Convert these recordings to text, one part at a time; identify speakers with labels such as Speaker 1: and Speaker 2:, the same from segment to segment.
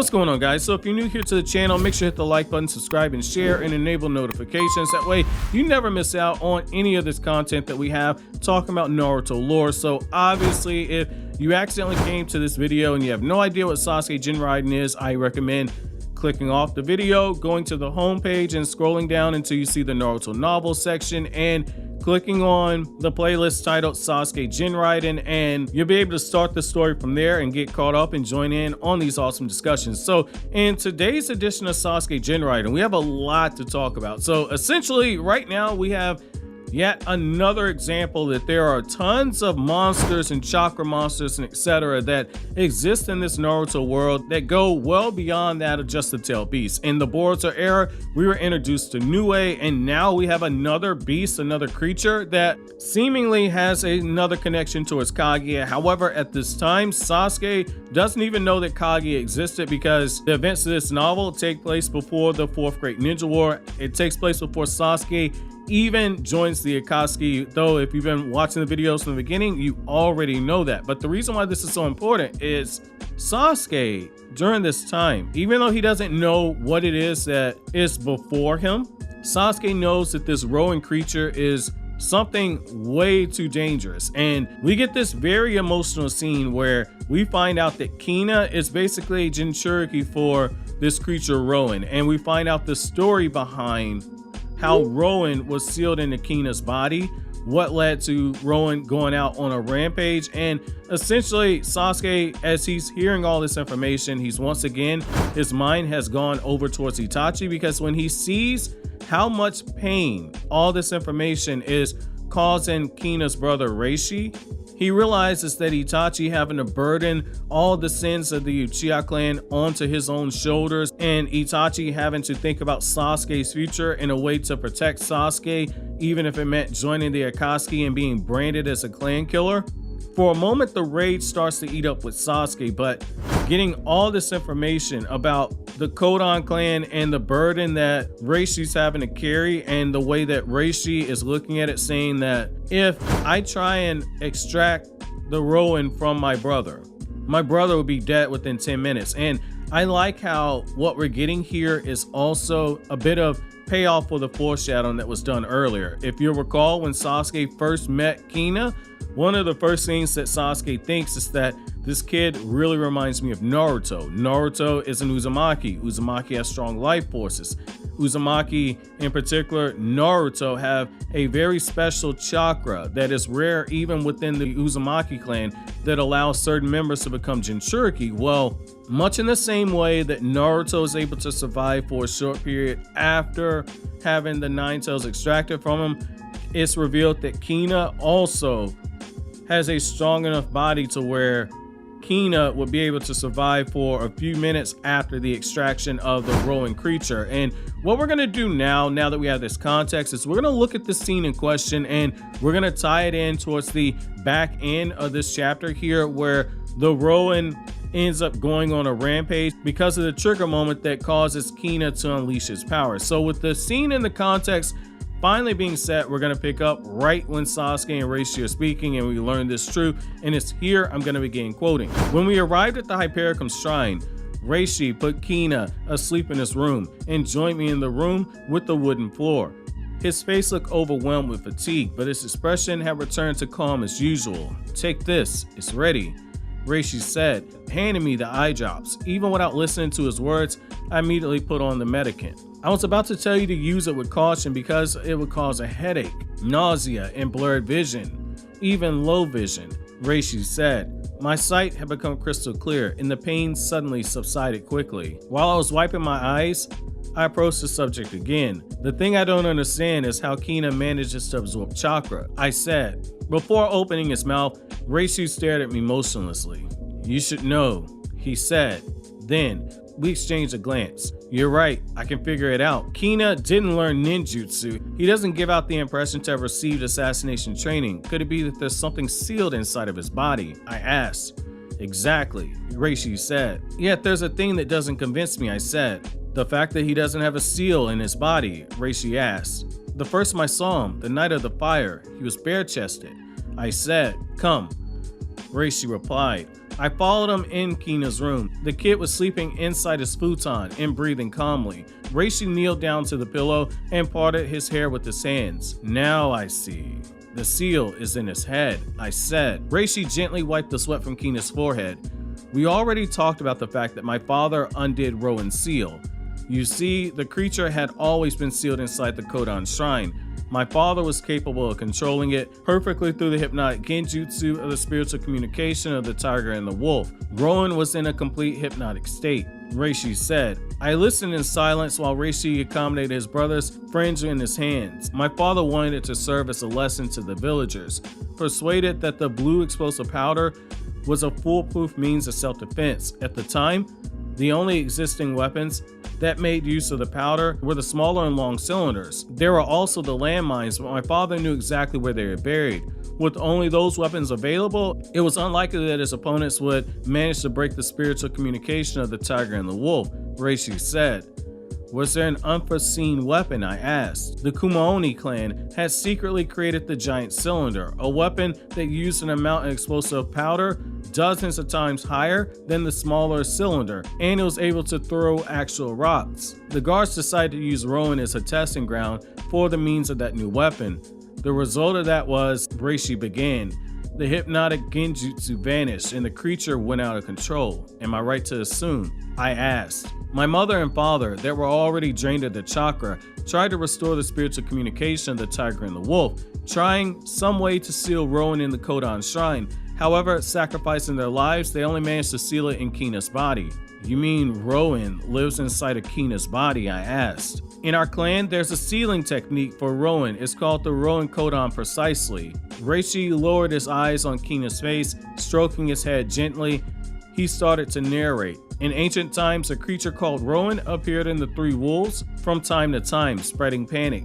Speaker 1: What's going on, guys? So if you're new here to the channel, make sure to hit the like button, subscribe and share, and enable notifications. That way you never miss out on any of this content that we have talking about Naruto lore. So obviously, if you accidentally came to this video and you have no idea what Sasuke Gen Writing is, I recommend clicking off the video, going to the home page and scrolling down until you see the Naruto novel section and clicking on the playlist titled Sasuke Gen Writing, and you'll be able to start the story from there and get caught up and join in on these awesome discussions. So in today's edition of Sasuke Gen Writing, we have a lot to talk about. So essentially right now we have yet another example that there are tons of monsters and chakra monsters and etc. that exist in this Naruto world that go well beyond that of just the tail beast. In the Boruto era, we were introduced to Nue, and now we have another beast, another creature that seemingly has another connection towards Kaguya. However, at this time, Sasuke doesn't even know that Kaguya existed because the events of this novel take place before the Fourth Great Ninja War. It takes place before Sasuke even joins the Akatsuki, though if you've been watching the videos from the beginning, you already know that. But the reason why this is so important is Sasuke, during this time, even though he doesn't know what it is that is before him, Sasuke knows that this Roen creature is something way too dangerous. And we get this very emotional scene where we find out that Kina is basically a Jinchuriki for this creature Roen, and we find out the story behind how Roen was sealed into Kina's body, what led to Roen going out on a rampage, and essentially Sasuke, as he's hearing all this information, he's once again, his mind has gone over towards Itachi, because when he sees how much pain all this information is causing Kina's brother Reishi, he realizes that Itachi having to burden all the sins of the Uchiha clan onto his own shoulders, and Itachi having to think about Sasuke's future in a way to protect Sasuke, even if it meant joining the Akatsuki and being branded as a clan killer. For a moment, the rage starts to eat up with Sasuke, but getting all this information about the Kodan clan and the burden that Reishi's having to carry, and the way that Reishi is looking at it, saying that if I try and extract the Roen from my brother would be dead within 10 minutes. And I like how what we're getting here is also a bit of payoff for the foreshadowing that was done earlier. If you recall, when Sasuke first met Kina, one of the first things that Sasuke thinks is that this kid really reminds me of Naruto. Naruto is an Uzumaki. Uzumaki has strong life forces. Uzumaki, in particular, Naruto, have a very special chakra that is rare even within the Uzumaki clan that allows certain members to become Jinchuriki. Well, much in the same way that Naruto is able to survive for a short period after having the Nine Tails extracted from him, it's revealed that Kina also has a strong enough body to where Kina would be able to survive for a few minutes after the extraction of the Roen creature. And what we're going to do now that we have this context, is we're going to look at the scene in question and we're going to tie it in towards the back end of this chapter here, where the Roen ends up going on a rampage because of the trigger moment that causes Kina to unleash his power. So with the scene in the context finally being set, we're going to pick up right when Sasuke and Reishi are speaking and we learn this truth, and it's here I'm going to begin quoting. When we arrived at the Hypericum Shrine, Reishi put Kina asleep in his room and joined me in the room with the wooden floor. His face looked overwhelmed with fatigue, but his expression had returned to calm as usual. "Take this, it's ready," Reishi said, handing me the eye drops. Even without listening to his words, I immediately put on the medicament. I was about to tell you to use it with caution because it would cause a headache, nausea, and blurred vision, even low vision, Reishi said. My sight had become crystal clear and the pain suddenly subsided quickly. While I was wiping my eyes, I approached the subject again. "The thing I don't understand is how Kina manages to absorb chakra," I said. Before opening his mouth, Reishi stared at me motionlessly. "You should know," he said. Then we exchanged a glance. "You're right, I can figure it out. Kina didn't learn ninjutsu. He doesn't give out the impression to have received assassination training. Could it be that there's something sealed inside of his body?" I asked. "Exactly," Reishi said. "Yet there's a thing that doesn't convince me," I said. "The fact that he doesn't have a seal in his body?" Reishi asked. "The first time I saw him, the night of the fire, he was bare-chested," I said. "Come," Reishi replied. I followed him in Kina's room. The kid was sleeping inside his futon and breathing calmly. Reishi kneeled down to the pillow and parted his hair with his hands. Now I see. The seal is in his head, I said. Reishi gently wiped the sweat from Kina's forehead. We already talked about the fact that my father undid Roen's seal. You see, the creature had always been sealed inside the Kodan shrine. My father was capable of controlling it perfectly through the hypnotic genjutsu of the spiritual communication of the tiger and the wolf. Roen was in a complete hypnotic state, Reishi said. I listened in silence while Reishi accommodated his brother's fringe in his hands. My father wanted it to serve as a lesson to the villagers, persuaded that the blue explosive powder was a foolproof means of self-defense. At the time, the only existing weapons that made use of the powder were the smaller and long cylinders. There were also the landmines, but my father knew exactly where they were buried. With only those weapons available, it was unlikely that his opponents would manage to break the spiritual communication of the tiger and the wolf, Reishi said. Was there an unforeseen weapon? I asked. The Kumaoni clan had secretly created the giant cylinder, a weapon that used an amount of explosive powder dozens of times higher than the smaller cylinder, and it was able to throw actual rocks. The guards decided to use Roen as a testing ground for the means of that new weapon. The result of that was, Reishi began. The hypnotic genjutsu vanished and the creature went out of control. Am I right to assume? I asked. My mother and father, that were already drained of the chakra, tried to restore the spiritual communication of the tiger and the wolf, trying some way to seal Roen in the Kodan shrine. However, sacrificing their lives, they only managed to seal it in Kina's body. You mean Roen lives inside of Kina's body? I asked. In our clan, there's a sealing technique for Roen. It's called the Roen Kodan precisely. Reishi lowered his eyes on Kina's face, stroking his head gently. He started to narrate. In ancient times, a creature called Roen appeared in the Three Wolves from time to time, spreading panic.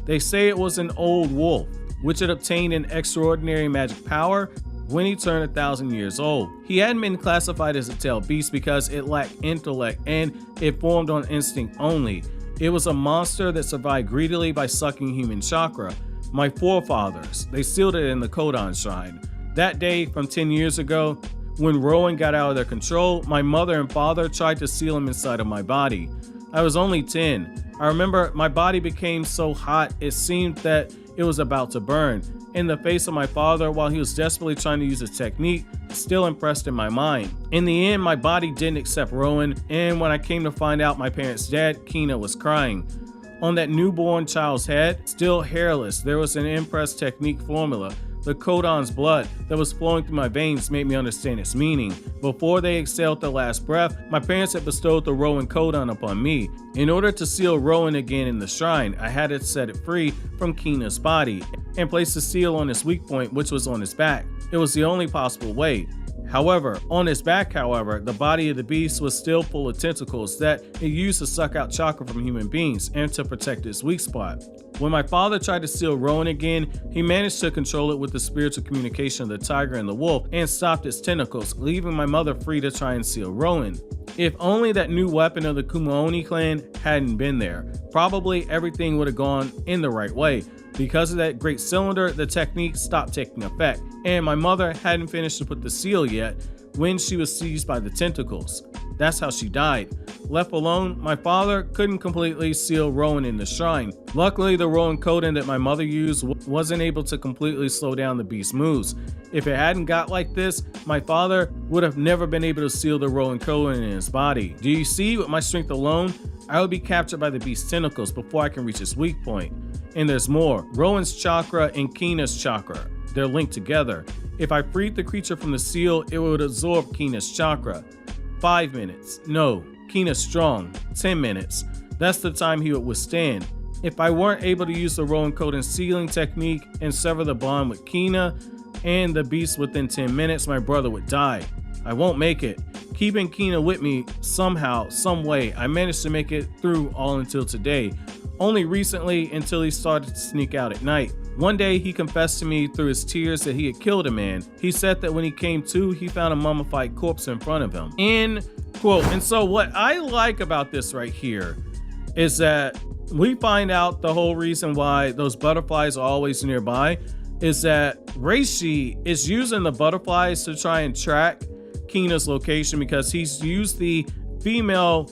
Speaker 1: They say it was an old wolf, which had obtained an extraordinary magic power when he turned 1,000 years old. He hadn't been classified as a tailed beast because it lacked intellect and it formed on instinct only. It was a monster that survived greedily by sucking human chakra. My forefathers, they sealed it in the Kodan shrine. That day from 10 years ago, when Roen got out of their control, my mother and father tried to seal him inside of my body. I was only 10. I remember my body became so hot it seemed that it was about to burn. In the face of my father, while he was desperately trying to use his technique, still impressed in my mind. In the end, my body didn't accept Roen, and when I came to find out my parents' dead, Kina was crying. On that newborn child's head, still hairless, there was an impressed technique formula. The Kodan's blood that was flowing through my veins made me understand its meaning. Before they exhaled their last breath, my parents had bestowed the Roen Kodan upon me. In order to seal Roen again in the shrine, I had to set it free from Kina's body and place the seal on its weak point, which was on his back. It was the only possible way. However, on his back, the body of the beast was still full of tentacles that it used to suck out chakra from human beings and to protect its weak spot. When my father tried to seal Roen again, he managed to control it with the spiritual communication of the tiger and the wolf and stopped its tentacles, leaving my mother free to try and seal Roen. If only that new weapon of the Kumaoni clan hadn't been there, probably everything would have gone in the right way. Because of that great cylinder, the technique stopped taking effect, and my mother hadn't finished to put the seal yet when she was seized by the tentacles. That's how she died. Left alone, my father couldn't completely seal Roen in the shrine. Luckily, the Roen Kodan that my mother used wasn't able to completely slow down the beast's moves. If it hadn't got like this, my father would have never been able to seal the Roen Kodan in his body. Do you see? With my strength alone, I would be captured by the beast's tentacles before I can reach its weak point. And there's more. Roen's chakra and Kina's chakra. They're linked together. If I freed the creature from the seal, it would absorb Kina's chakra. 5 minutes. No, Kina's strong. 10 minutes. That's the time he would withstand. If I weren't able to use the Roen Kodan sealing technique and sever the bond with Kina and the beast within 10 minutes, my brother would die. I won't make it. Keeping Kina with me somehow, some way, I managed to make it through all until today. Only recently until he started to sneak out at night. One day he confessed to me through his tears that he had killed a man. He said that when he came to, he found a mummified corpse in front of him. End quote. And so what I like about this right here is that we find out the whole reason why those butterflies are always nearby is that Reishi is using the butterflies to try and track Kina's location because he's used the female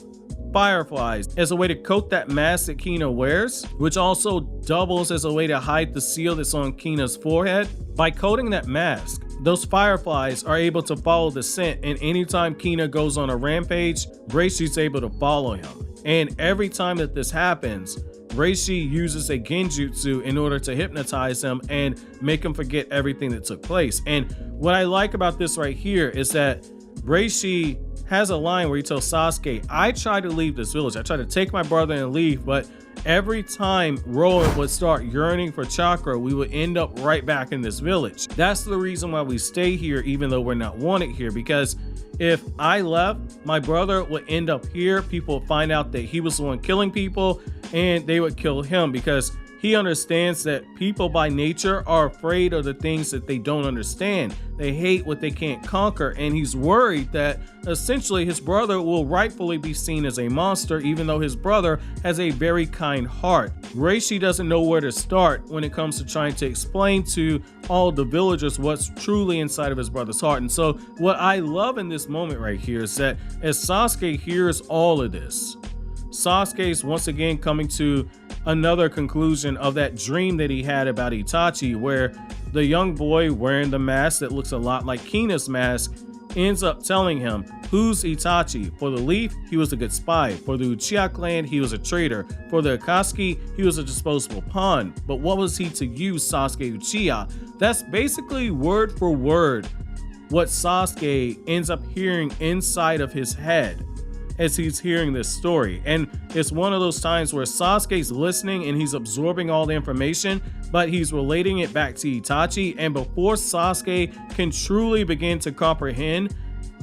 Speaker 1: fireflies as a way to coat that mask that Kina wears, which also doubles as a way to hide the seal that's on Kina's forehead. By coating that mask, those fireflies are able to follow the scent, and anytime Kina goes on a rampage, Reishi's able to follow him. And every time that this happens, Reishi uses a genjutsu in order to hypnotize him and make him forget everything that took place. And what I like about this right here is that Reishi has a line where he tells Sasuke, I try to leave this village. I try to take my brother and leave, but every time Roen would start yearning for chakra, we would end up right back in this village. That's the reason why we stay here, even though we're not wanted here, because if I left, my brother would end up here. People would find out that he was the one killing people, and they would kill him because he understands that people by nature are afraid of the things that they don't understand. They hate what they can't conquer, and he's worried that essentially his brother will rightfully be seen as a monster, even though his brother has a very kind heart. Reishi doesn't know where to start when it comes to trying to explain to all the villagers what's truly inside of his brother's heart. And so what I love in this moment right here is that as Sasuke hears all of this, Sasuke's once again coming to another conclusion of that dream that he had about Itachi, where the young boy wearing the mask that looks a lot like Kina's mask ends up telling him, who's Itachi? For the Leaf, he was a good spy. For the Uchiha clan, he was a traitor. For the Akatsuki, he was a disposable pawn. But what was he to you, Sasuke Uchiha? That's basically word for word what Sasuke ends up hearing inside of his head as he's hearing this story. And it's one of those times where Sasuke's listening and he's absorbing all the information, but he's relating it back to Itachi. And before Sasuke can truly begin to comprehend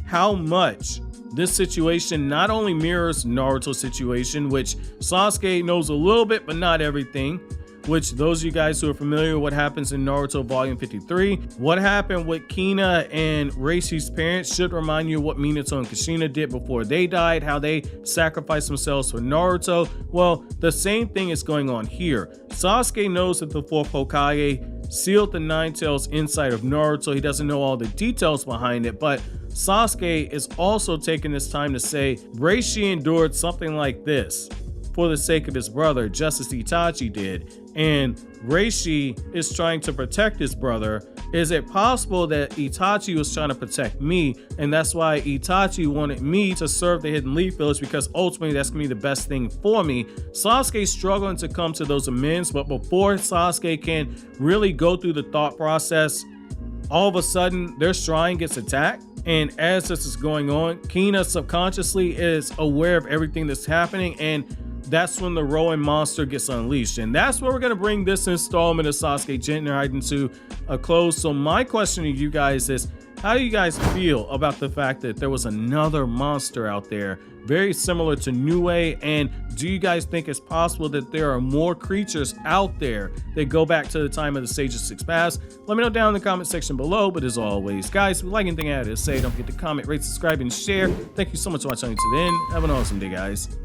Speaker 1: how much this situation not only mirrors Naruto's situation, which Sasuke knows a little bit but not everything, which those of you guys who are familiar with what happens in Naruto Volume 53, what happened with Kina and Reishi's parents should remind you what Minato and Kushina did before they died, how they sacrificed themselves for Naruto. Well, the same thing is going on here. Sasuke knows that the fourth Hokage sealed the Nine Tails inside of Naruto. He doesn't know all the details behind it, but Sasuke is also taking this time to say Reishi endured something like this for the sake of his brother, just as Itachi did. And Reishi is trying to protect his brother. Is it possible that Itachi was trying to protect me, and that's why Itachi wanted me to serve the Hidden Leaf Village, because ultimately that's gonna be the best thing for me? Sasuke's struggling to come to those amends, but before Sasuke can really go through the thought process, all of a sudden their shrine gets attacked. And as this is going on, Kina subconsciously is aware of everything that's happening, and that's when the Roen monster gets unleashed. And that's where we're going to bring this installment of Sasuke Gen Writing to a close. So my question to you guys is, how do you guys feel about the fact that there was another monster out there very similar to Nue? And do you guys think it's possible that there are more creatures out there that go back to the time of the Sage of Six Paths? Let me know down in the comment section below. But as always, guys, if you like anything I had to say, don't forget to comment, rate, subscribe, and share. Thank you so much for watching to the end. Have an awesome day, guys.